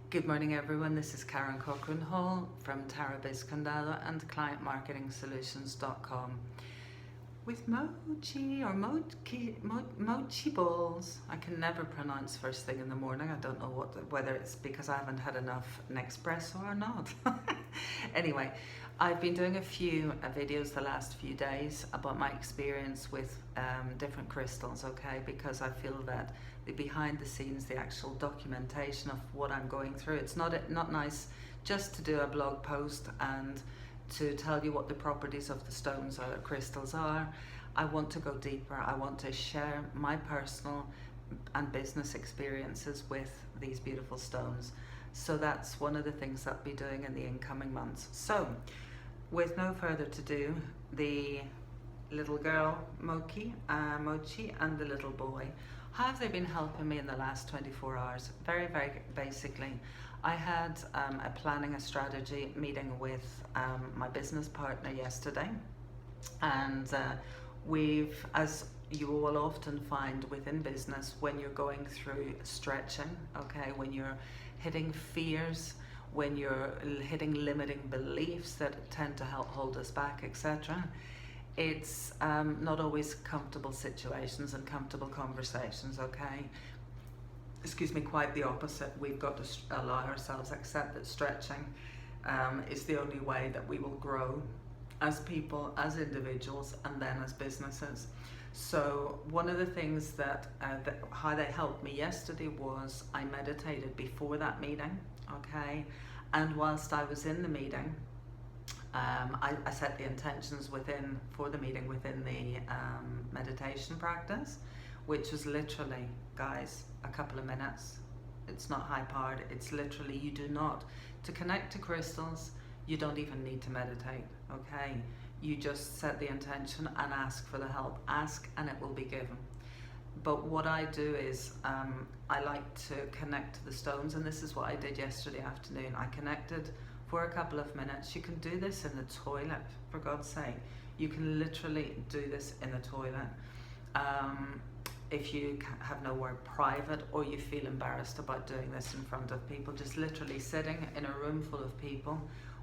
Good morning everyone, this is Karen Cochran Hall from Tara Biz Condado and clientmarketingsolutions.com with Mochi Mochi Balls. I can never pronounce first thing in the morning. I don't know whether it's because I haven't had enough Nespresso or not. Anyway, I've been doing a few videos the last few days about my experience with different crystals, okay, because I feel that the behind the scenes, the actual documentation of what I'm going through, it's not nice just to do a blog post and to tell you what the properties of the stones or the crystals are. I want to go deeper. I want to share my personal and business experiences with these beautiful stones. So that's one of the things that I'll be doing in the incoming months. So with no further ado, the little girl Mochi and the little boy, how have they been helping me in the last 24 hours? Very basically, I had a planning a strategy meeting with my business partner yesterday, and we've, as you will often find within business, when you're going through stretching, okay, when you're hitting fears, when you're hitting limiting beliefs that tend to help hold us back, etc., it's not always comfortable situations and comfortable conversations, okay? Excuse me, quite the opposite. We've got to allow ourselves accept that stretching is the only way that we will grow as people, as individuals, and then as businesses. So one of the things that how they helped me yesterday was I meditated before that meeting, okay? And whilst I was in the meeting, I set the intentions for the meeting within the meditation practice, which was literally, guys, a couple of minutes. It's not high powered. It's literally, you do not, to connect to crystals, you don't even need to meditate, okay? You just set the intention and ask for the help. Ask and it will be given. But what I do is I like to connect to the stones, and this is what I did yesterday afternoon. I connected for a couple of minutes. You can do this in the toilet, for God's sake. You can literally do this in the toilet. If you have nowhere private or you feel embarrassed about doing this in front of people, just literally sitting in a room full of people.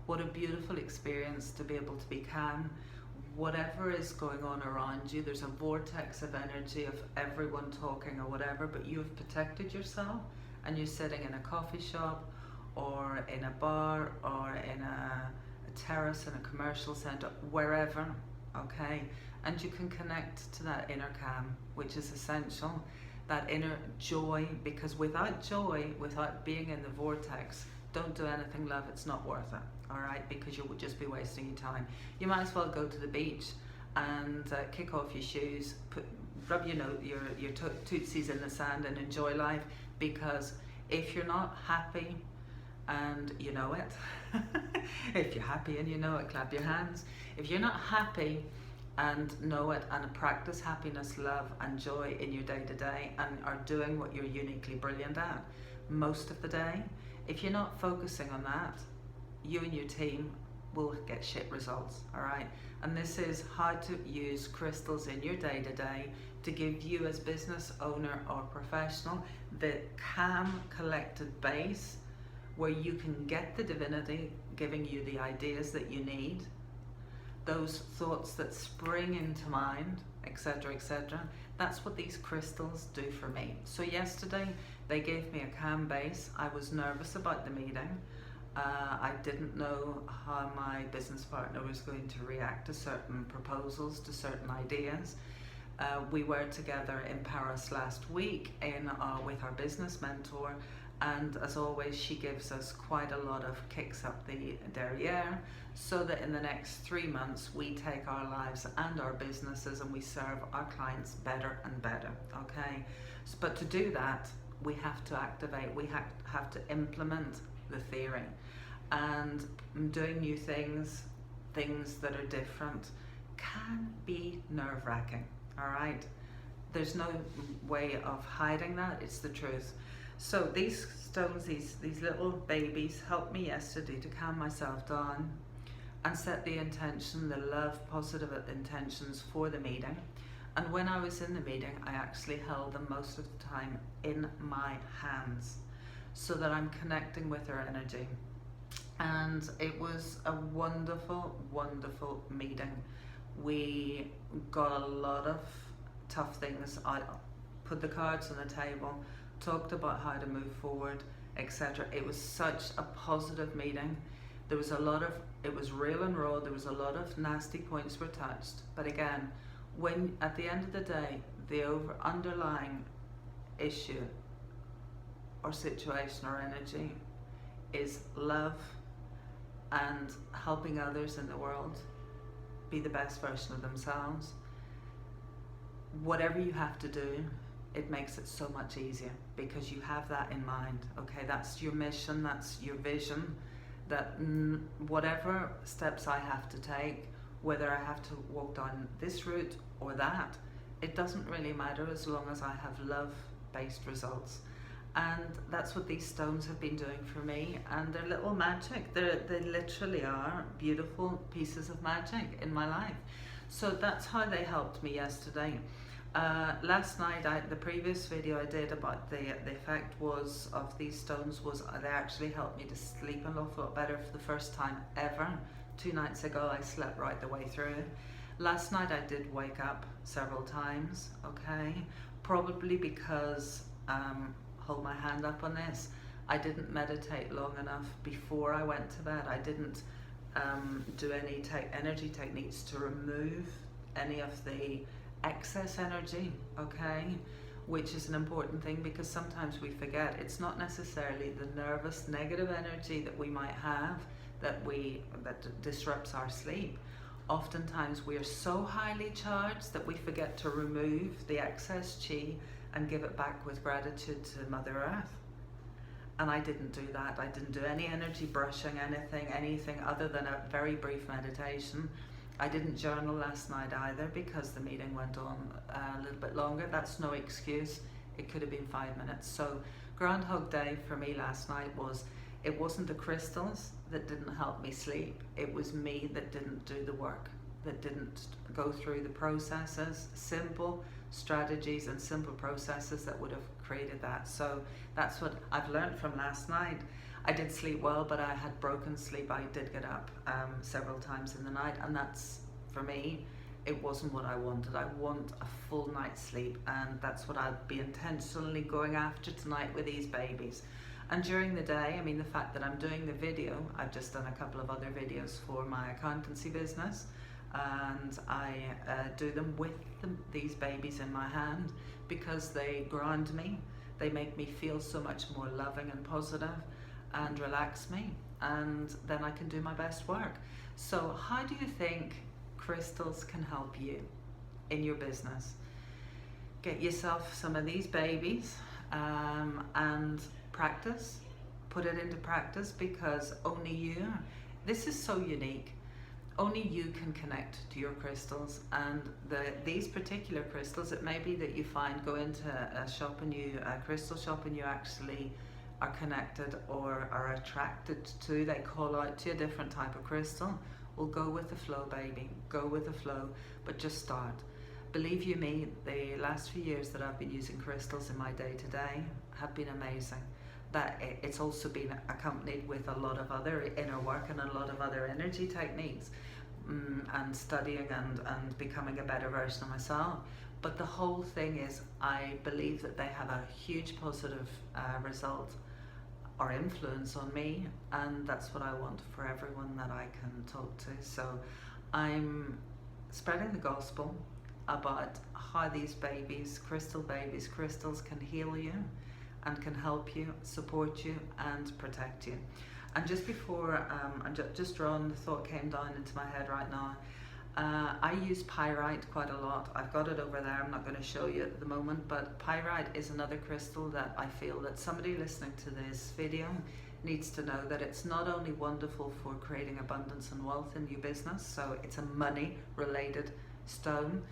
What a beautiful experience to be able to be calm. Whatever is going on around you, there's a vortex of energy of everyone talking or whatever, but you have protected yourself and you're sitting in a coffee shop or in a bar or in a terrace in a commercial centre, wherever, okay? And you can connect to that inner calm, which is essential, that inner joy, because without joy, without being in the vortex, don't do anything, love, it's not worth it, all right? Because you would just be wasting your time. You might as well go to the beach and kick off your shoes, rub your tootsies in the sand and enjoy life, because if you're not happy and you know it, if you're happy and you know it, clap your hands. If you're not happy and know it and practice happiness, love and joy in your day-to-day and are doing what you're uniquely brilliant at most of the day, if you're not focusing on that, you and your team will get shit results, all right? And this is how to use crystals in your day-to-day to give you as business owner or professional the calm, collected base where you can get the divinity giving you the ideas that you need, those thoughts that spring into mind, etc., etc. That's what these crystals do for me. So yesterday they gave me a calm base. I was nervous about the meeting. I didn't know how my business partner was going to react to certain proposals, to certain ideas. We were together in Paris last week with our business mentor, and as always she gives us quite a lot of kicks up the derriere so that in the next 3 months we take our lives and our businesses and we serve our clients better and better, okay? But to do that, we have to activate, we have to implement the theory, and doing new things that are different can be nerve-wracking, all right? There's no way of hiding that, it's the truth. So these stones, these little babies helped me yesterday to calm myself down and set the intention, the love, positive intentions for the meeting. And when I was in the meeting, I actually held them most of the time in my hands. so that I'm connecting with her energy. And it was a wonderful, wonderful meeting. We got a lot of tough things out, put the cards on the table, talked about how to move forward, etc. It was such a positive meeting. There was a lot of, it was real and raw, there was a lot of nasty points were touched. But again, when at the end of the day, the underlying issue or situation or energy is love and helping others in the world be the best version of themselves. Whatever you have to do, it makes it so much easier because you have that in mind. Okay, that's your mission, that's your vision, that whatever steps I have to take, whether I have to walk down this route or that, it doesn't really matter as long as I have love-based results. And that's what these stones have been doing for me, and they're little magic. They literally are beautiful pieces of magic in my life. So that's how they helped me yesterday. Last night, the previous video I did about the effect was of these stones was they actually helped me to sleep an awful lot better for the first time ever. 2 nights ago I slept right the way through. Last night I did wake up several times, okay? Probably because, hold my hand up on this, I didn't meditate long enough before I went to bed. I didn't do any energy techniques to remove any of the excess energy, okay? Which is an important thing because sometimes we forget it's not necessarily the nervous negative energy that we might have that disrupts our sleep. Oftentimes we are so highly charged that we forget to remove the excess chi and give it back with gratitude to Mother Earth. And I didn't do that. I didn't do any energy brushing, anything other than a very brief meditation. I didn't journal last night either because the meeting went on a little bit longer. That's no excuse. It could have been 5 minutes. So Groundhog Day for me last night was, it wasn't the crystals that didn't help me sleep. It was me that didn't do the work, that didn't go through the processes, simple strategies and simple processes that would have created that. So that's what I've learned from last night. I did sleep well, but I had broken sleep. I did get up several times in the night, and that's, for me, it wasn't what I wanted. I want a full night's sleep, and that's what I'll be intentionally going after tonight with these babies. And during the day, I mean, the fact that I'm doing the video, I've just done a couple of other videos for my accountancy business, and I do them with these babies in my hand because they ground me. They make me feel so much more loving and positive and relax me, and then I can do my best work. So how do you think crystals can help you in your business? Get yourself some of these babies and practice, put it into practice, because only you, this is so unique, only you can connect to your crystals. And these particular crystals, it may be that you find, go into a shop and a crystal shop, and you actually are connected or are attracted to, they call out to a different type of crystal. Well, go with the flow, baby, go with the flow, but just start. Believe you me, the last few years that I've been using crystals in my day-to-day have been amazing. That it's also been accompanied with a lot of other inner work and a lot of other energy techniques, and studying and becoming a better version of myself. But the whole thing is, I believe that they have a huge positive result or influence on me, and that's what I want for everyone that I can talk to. So I'm spreading the gospel about how these babies, crystals can heal you and can help you, support you and protect you. And just before, I'm just drawing, the thought came down into my head right now. I use Pyrite quite a lot. I've got it over there, I'm not going to show you at the moment, but Pyrite is another crystal that I feel that somebody listening to this video needs to know, that it's not only wonderful for creating abundance and wealth in your business, so it's a money related stone,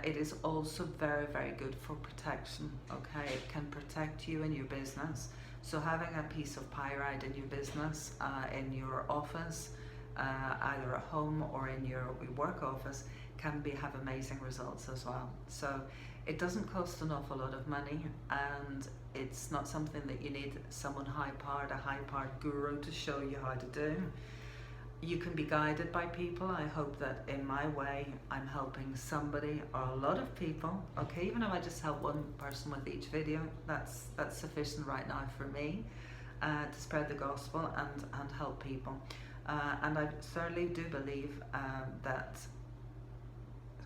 it is also very, very good for protection, okay? It can protect you in your business. So having a piece of Pyrite in your business, in your office, either at home or in your work office, can have amazing results as well. So it doesn't cost an awful lot of money, and it's not something that you need someone high-powered, a high-powered guru to show you how to do. You can be guided by people. I hope that in my way I'm helping somebody or a lot of people. Okay, even if I just help one person with each video, that's sufficient right now for me to spread the gospel and help people. And I certainly do believe that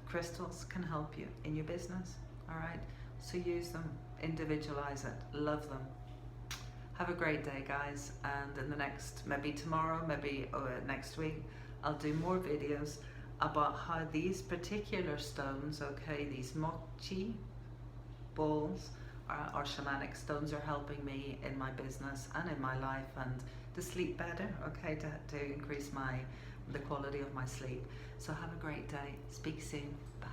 crystals can help you in your business. All right, so use them, individualize it, love them. Have a great day, guys, and in the next, maybe tomorrow, maybe next week, I'll do more videos about how these particular stones, okay, these Mochi Balls or shamanic stones are helping me in my business and in my life, and to sleep better, okay, to increase the quality of my sleep. So have a great day. Speak soon. Bye.